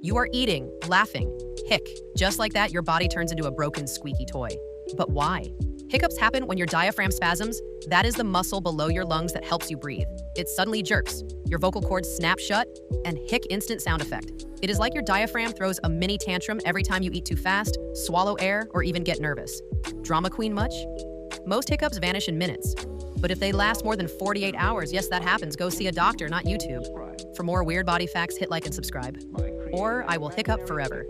You are eating, laughing, hic. Just like that, your body turns into a broken, squeaky toy. But why? Hiccups happen when your diaphragm spasms. That is the muscle below your lungs that helps you breathe. It suddenly jerks, your vocal cords snap shut, and hic instant sound effect. It is like your diaphragm throws a mini tantrum every time you eat too fast, swallow air, or even get nervous. Drama queen much? Most hiccups vanish in minutes. But if they last more than 48 hours, yes, that happens. Go see a doctor, not YouTube. For more weird body facts, hit like and subscribe. Or I will hiccup forever.